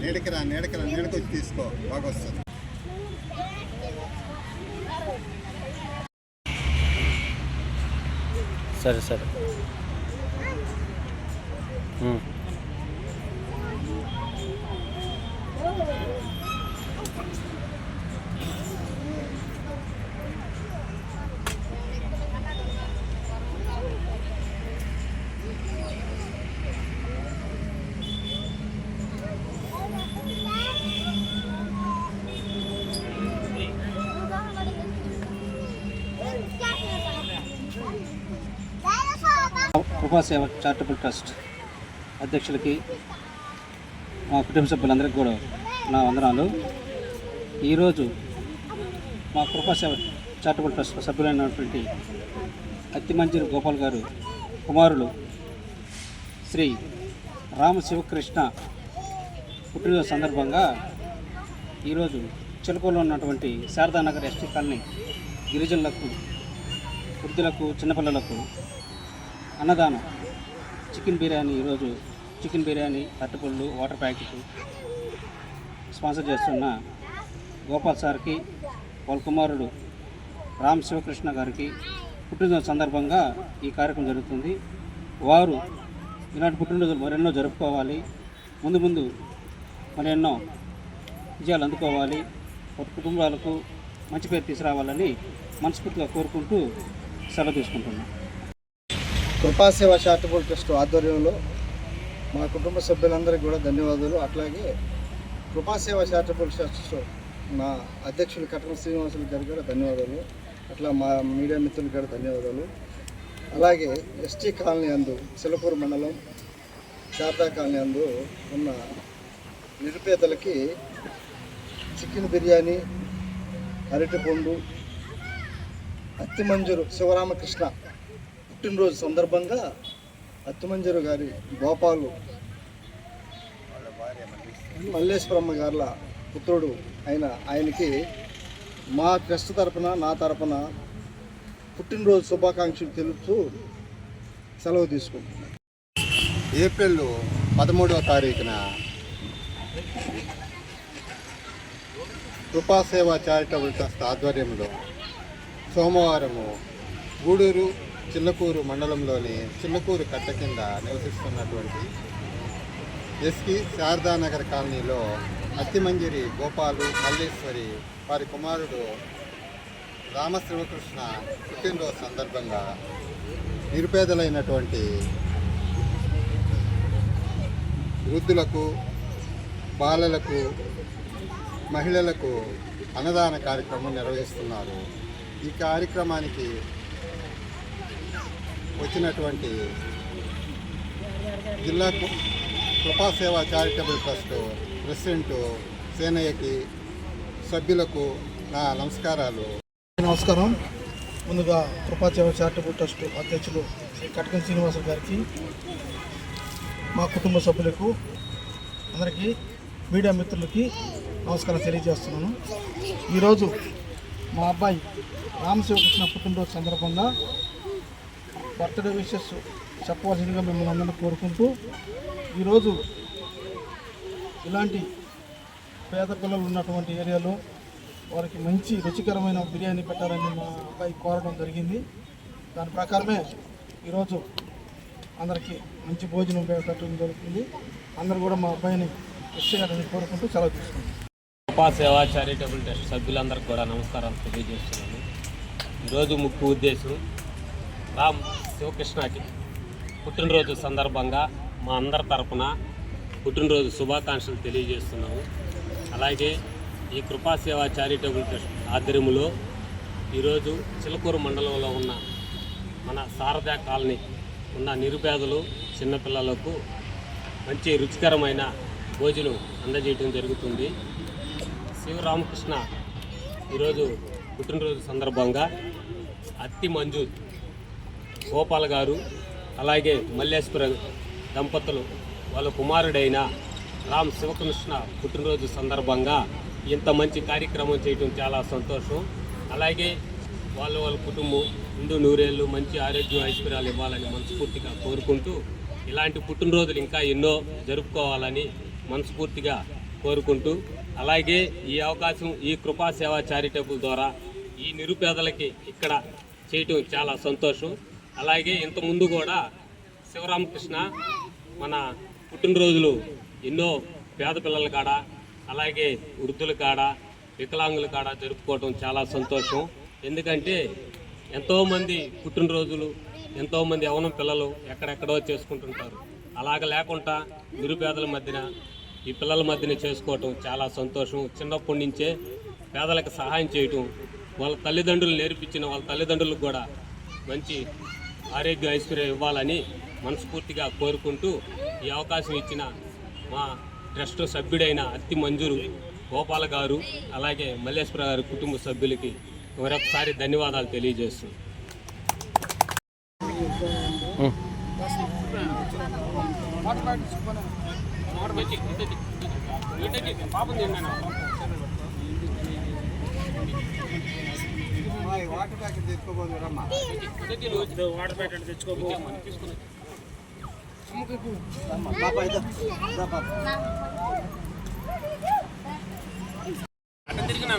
నీడకొచ్చి తీసుకో, బాగా వస్తుంది. సరే సరే. కృపాసేవ చారిటబుల్ ట్రస్ట్ అధ్యక్షులకి మా కుటుంబ సభ్యులందరికీ కూడా నా వందనాలు. ఈరోజు మా కృపాసేవ చారిటబుల్ ట్రస్ట్ సభ్యులైనటువంటి అత్తిమంజరి గోపాల్ గారు కుమారులు శ్రీ రామశివకృష్ణ పుట్టినరోజు సందర్భంగా ఈరోజు చిలుకూరులో ఉన్నటువంటి శారదానగర్ ఎస్టీ కాలనీ గిరిజనులకు, వృద్ధులకు, చిన్నపిల్లలకు అన్నదానం చికెన్ బిర్యానీ, ఈరోజు చికెన్ బిర్యానీ, అరటిపళ్ళు, వాటర్ ప్యాకెట్ స్పాన్సర్ చేస్తున్న గోపాల్ సార్కి, వాళ్ళ కుమారుడు రామ్ శివకృష్ణ గారికి పుట్టినరోజు సందర్భంగా ఈ కార్యక్రమం జరుగుతుంది. వారు ఇలాంటి పుట్టినరోజులు మరెన్నో జరుపుకోవాలి, ముందు ముందు మరెన్నో విజయాలు అందుకోవాలి, కుటుంబాలకు మంచి పేరు తీసుకురావాలని మనస్ఫూర్తిగా కోరుకుంటూ సెలవు తీసుకుంటున్నాం. కృపాసేవ చారిటబుల్ ట్రస్ట్ ఆధ్వర్యంలో మా కుటుంబ సభ్యులందరికీ కూడా ధన్యవాదాలు. అట్లాగే కృపాసేవ చారిటబుల్ ట్రస్ట్ మా అధ్యక్షులు కటకం శ్రీనివాసులు గారికి కూడా ధన్యవాదాలు. అట్లా మా మీడియా మిత్రులకు కూడా ధన్యవాదాలు. అలాగే ఎస్టీ కాలనీ అందు, చిలకూరు మండలం శారదా కాలనీ అందు ఉన్న నిరుపేదలకి చికెన్ బిర్యానీ, అరటిపండు, అత్తిమంజరు శివరామకృష్ణ పుట్టినరోజు సందర్భంగా అత్తిమంజరు గారి గోపాలు మల్లేశ్వరమ్మ గారుల పుత్రుడు అయిన ఆయనకి మా ట్రస్ట్ తరపున, నా తరపున పుట్టినరోజు శుభాకాంక్షలు తెలుపుతూ సెలవు తీసుకుంటున్నాం. ఏప్రిల్ 13వ తారీఖున కృపాసేవ చారిటబుల్ ట్రస్ట్ ఆధ్వర్యంలో సోమవారము గూడూరు చిల్లకూరు మండలంలోని చిల్లకూరు కట్ట కింద నివసిస్తున్నటువంటి ఎస్టీ శారదానగర్ కాలనీలో అత్తిమంజరి గోపాలు, మల్లేశ్వరి వారి కుమారుడు రామశివకృష్ణ పుట్టినరోజు సందర్భంగా నిరుపేదలైనటువంటి వృద్ధులకు, బాలలకు, మహిళలకు అన్నదాన కార్యక్రమం నిర్వహిస్తున్నారు. ఈ కార్యక్రమానికి వచ్చినటువంటి జిల్లా కృపాసేవ చారిటబుల్ ట్రస్ట్ ప్రెసిడెంట్ సేనయ్యకి, సభ్యులకు నా నమస్కారాలు. నమస్కారం. ముందుగా కృపాసేవ చారిటబుల్ ట్రస్ట్ అధ్యక్షులు శ్రీ కటకం శ్రీనివాస గారికి, మా కుటుంబ సభ్యులకు అందరికీ, మీడియా మిత్రులకి నమస్కారం తెలియజేస్తున్నాను. ఈరోజు మా అబ్బాయి రామశివకృష్ణ పుట్టినరోజు సందర్భంగా బర్త్డే విషెస్ చెప్పవలసిందిగా మిమ్మల్ని అందరినీ కోరుకుంటూ, ఈరోజు ఇలాంటి పేద పిల్లలు ఉన్నటువంటి ఏరియాలో వారికి మంచి రుచికరమైన బిర్యానీ పెట్టాలని మా అబ్బాయి కోరడం జరిగింది. దాని ప్రకారమే ఈరోజు అందరికీ మంచి భోజనం పెట్టడం జరుగుతుంది. అందరూ కూడా మా అబ్బాయిని ఇచ్చేయాలని కోరుకుంటూ సెలవు తీసుకుంటాం. కృపాసేవ చారిటబుల్ ట్రస్ట్ సభ్యులందరికీ కూడా నమస్కారం తెలియజేస్తున్నాను. ఈరోజు ముఖ్య ఉద్దేశం రామ్ శివకృష్ణకి పుట్టినరోజు సందర్భంగా మా అందరి తరపున పుట్టినరోజు శుభాకాంక్షలు తెలియజేస్తున్నాము. అలాగే ఈ కృపాసేవ చారిటబుల్ ట్రస్ట్ ఆధ్వర్యంలో ఈరోజు చిలకూరు మండలంలో ఉన్న మన శారదా కాలనీ ఉన్న నిరుపేదలు, చిన్నపిల్లలకు మంచి రుచికరమైన భోజనం అందజేయడం జరుగుతుంది. శివరామకృష్ణ ఈరోజు పుట్టినరోజు సందర్భంగా అత్తిమంజు గోపాల్ గారు, అలాగే మల్లేశ్వర దంపతులు వాళ్ళ కుమారుడైన రామ్ శివకృష్ణ పుట్టినరోజు సందర్భంగా ఇంత మంచి కార్యక్రమం చేయడం చాలా సంతోషం. అలాగే వాళ్ళ కుటుంబం ముందు నూరేళ్ళు మంచి ఆరోగ్యం, ఐశ్వర్యాలు ఇవ్వాలని మనస్ఫూర్తిగా కోరుకుంటూ, ఇలాంటి పుట్టినరోజులు ఇంకా ఎన్నో జరుపుకోవాలని మనస్ఫూర్తిగా కోరుకుంటూ, అలాగే ఈ అవకాశం ఈ కృపా సేవా చారిటబుల్ ద్వారా ఈ నిరుపేదలకి ఇక్కడ చేయటం చాలా సంతోషం. అలాగే ఇంతకుముందు కూడా శివరామకృష్ణ మన పుట్టినరోజులు ఎన్నో పేద పిల్లల కాడ, అలాగే వృద్ధుల కాడ, వికలాంగుల కాడ జరుపుకోవటం చాలా సంతోషం. ఎందుకంటే ఎంతోమంది పుట్టినరోజులు, ఎంతోమంది యవ్వనం పిల్లలు ఎక్కడెక్కడో చేసుకుంటుంటారు. అలాగ లేకుండా నిరుపేదల మధ్యన, ఈ పిల్లల మధ్యన చేసుకోవటం చాలా సంతోషం. చిన్నప్పటి నుంచే పేదలకు సహాయం చేయటం, వాళ్ళ తల్లిదండ్రులు నేర్పించిన వాళ్ళ తల్లిదండ్రులకు కూడా మంచి ఆరోగ్య ఐశ్వర్యం ఇవ్వాలని మనస్ఫూర్తిగా కోరుకుంటూ, ఈ అవకాశం ఇచ్చిన మా ట్రస్ట్ సభ్యుడైన అత్తి మంజూరు గోపాల గారు, అలాగే మల్లేశ్వర గారి కుటుంబ సభ్యులకి మరొకసారి ధన్యవాదాలు తెలియజేస్తున్నాను. వాటర్ ప్యాకెట్ తెచ్చుకోబోదురమ్మా. వాటర్ ప్యాకెట్ తెచ్చుకోబో. అక్కడ తిరిగినా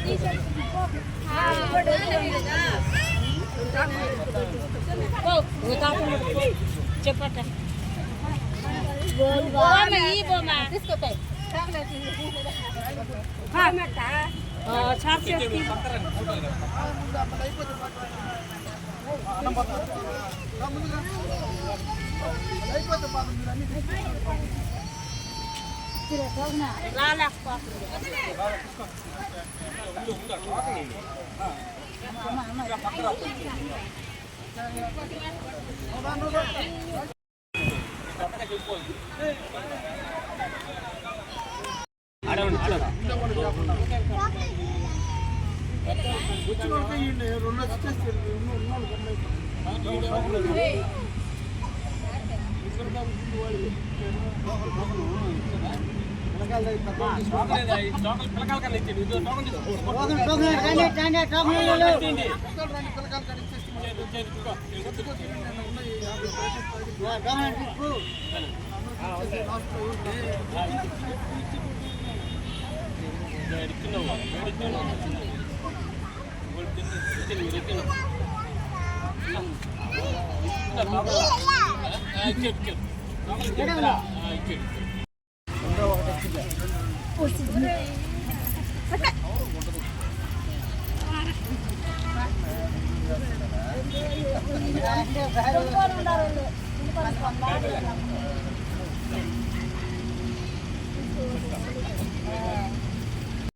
తీస్తాడు. చెప్పట తీసుకోతాయి